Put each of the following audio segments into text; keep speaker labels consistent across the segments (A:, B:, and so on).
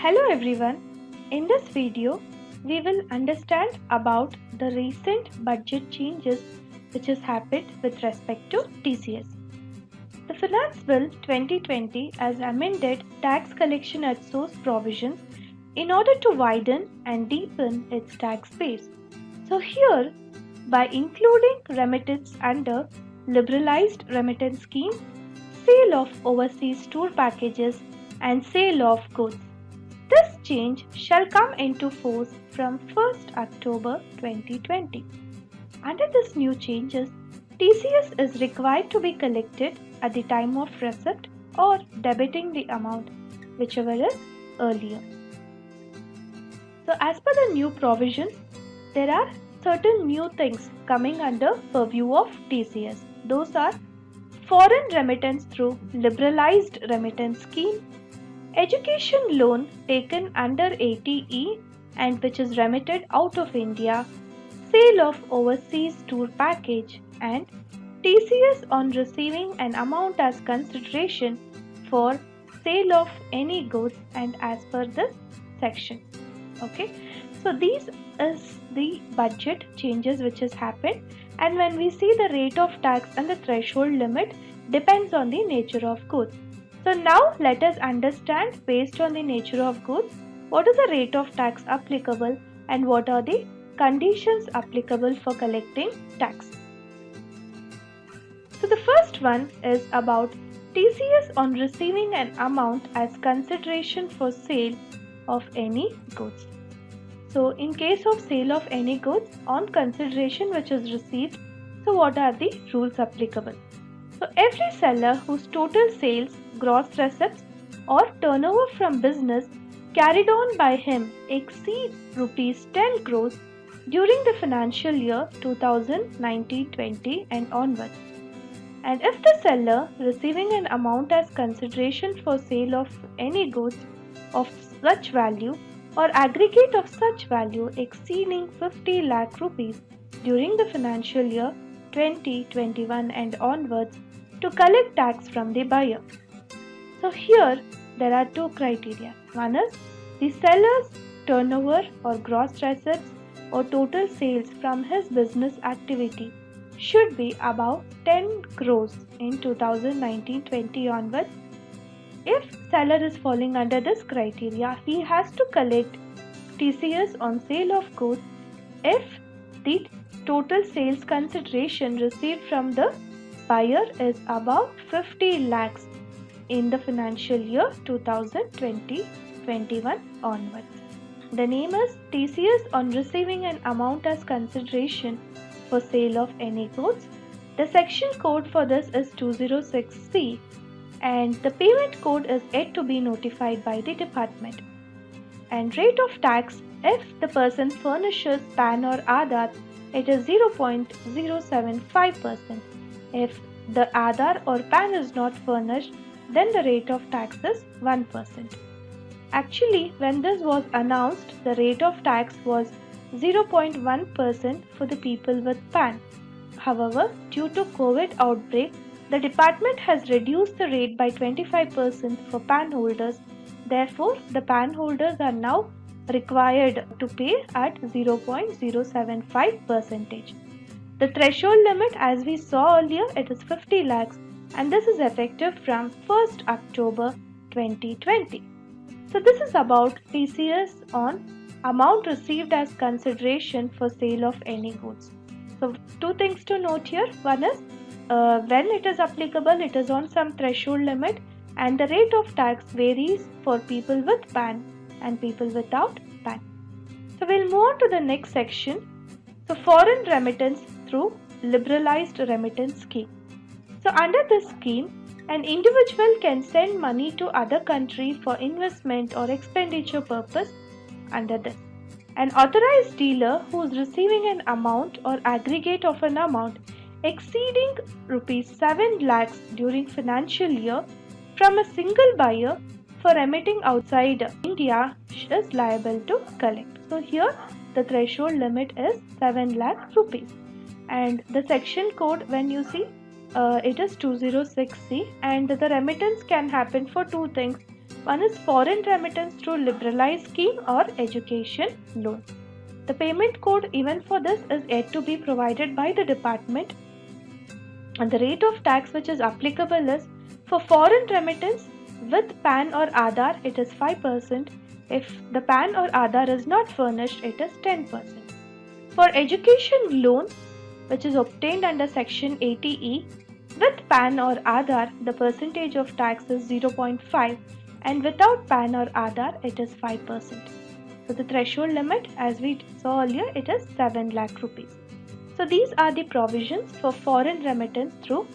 A: Hello everyone. In this video, we will understand about the recent budget changes which has happened with respect to TCS. The Finance Bill 2020 has amended tax collection at source provisions in order to widen and deepen its tax base. So here, by including remittance under liberalized remittance scheme, sale of overseas tour packages and sale of goods, this change shall come into force from 1st October 2020. Under this new changes, TCS is required to be collected at the time of receipt or debiting the amount, whichever is earlier. So as per the new provisions, there are certain new things coming under purview of TCS. Those are foreign remittance through liberalized remittance scheme, education loan taken under ATE and which is remitted out of India, sale of overseas tour package, and TCS on receiving an amount as consideration for sale of any goods and as per this section. Okay, so these is the budget changes which has happened, and when we see the rate of tax and the threshold limit depends on the nature of goods. So now let us understand, based on the nature of goods, what is the rate of tax applicable and what are the conditions applicable for collecting tax. So the first one is about TCS on receiving an amount as consideration for sale of any goods. So in case of sale of any goods on consideration which is received, so what are the rules applicable? So every seller whose total sales, gross receipts or turnover from business carried on by him exceed rupees 10 crores during the financial year 2019-20 and onwards. And if the seller receiving an amount as consideration for sale of any goods of such value or aggregate of such value exceeding 50 lakh rupees during the financial year 2021 and onwards to collect tax from the buyer. So here there are two criteria. One is the seller's turnover or gross receipts or total sales from his business activity should be above 10 crores in 2019-20 onwards. If seller is falling under this criteria, he has to collect TCS on sale of goods if the total sales consideration received from the buyer is above 50 lakhs in the financial year 2020-21 onwards. The name is TCS on receiving an amount as consideration for sale of any goods. The section code for this is 206C and the payment code is yet to be notified by the department. And rate of tax, if the person furnishes PAN or Aadhaar, it is 0.075%. If the Aadhaar or PAN is not furnished, then the rate of tax is 1%. Actually, when this was announced, the rate of tax was 0.1% for the people with PAN. However, due to COVID outbreak, the department has reduced the rate by 25% for PAN holders. Therefore, the PAN holders are now required to pay at 0.075%. The threshold limit, as we saw earlier, it is 50 lakhs and this is effective from 1st October 2020. So this is about TCS on amount received as consideration for sale of any goods. So two things to note here. One is when it is applicable, it is on some threshold limit and the rate of tax varies for people with PAN and people without PAN. So we'll move on to the next section. So foreign remittance through liberalized remittance scheme. So under this scheme, an individual can send money to other country for investment or expenditure purpose under this. An authorized dealer who is receiving an amount or aggregate of an amount exceeding rupees 7 lakhs during financial year from a single buyer for remitting outside India is liable to collect. So here the threshold limit is 7 lakh rupees and the section code, when you see, it is 206C and the remittance can happen for two things. One is foreign remittance through liberalized scheme or education loan. The payment code even for this is yet to be provided by the department, and the rate of tax which is applicable is for foreign remittance with PAN or Aadhaar it is 5%. If the PAN or Aadhaar is not furnished, it is 10%. For education loan which is obtained under section 80E with PAN or Aadhaar, the percentage of tax is 0.5, and without PAN or Aadhaar it is 5%. So the threshold limit, as we saw earlier, it is 7 lakh rupees. So these are the provisions for foreign remittance through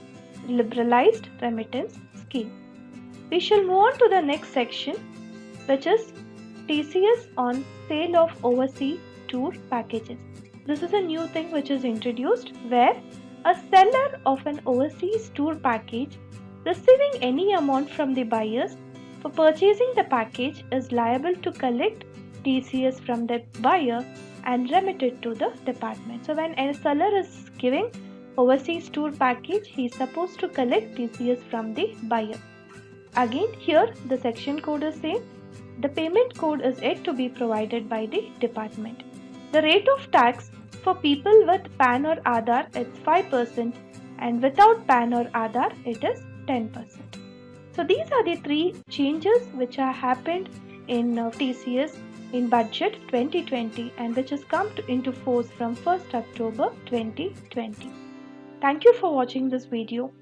A: liberalized remittance scheme. We shall move on to the next section, which is TCS on sale of overseas tour packages. This is a new thing which is introduced, where a seller of an overseas tour package receiving any amount from the buyers for purchasing the package is liable to collect TCS from the buyer and remit it to the department. So when a seller is giving overseas tour package, he is supposed to collect TCS from the buyer. Again, here the section code is same. The payment code is yet to be provided by the department. The rate of tax for people with PAN or Aadhaar is 5%, and without PAN or Aadhaar it is 10%. So these are the three changes which have happened in TCS in budget 2020 and which has come into force from 1st October 2020. Thank you for watching this video.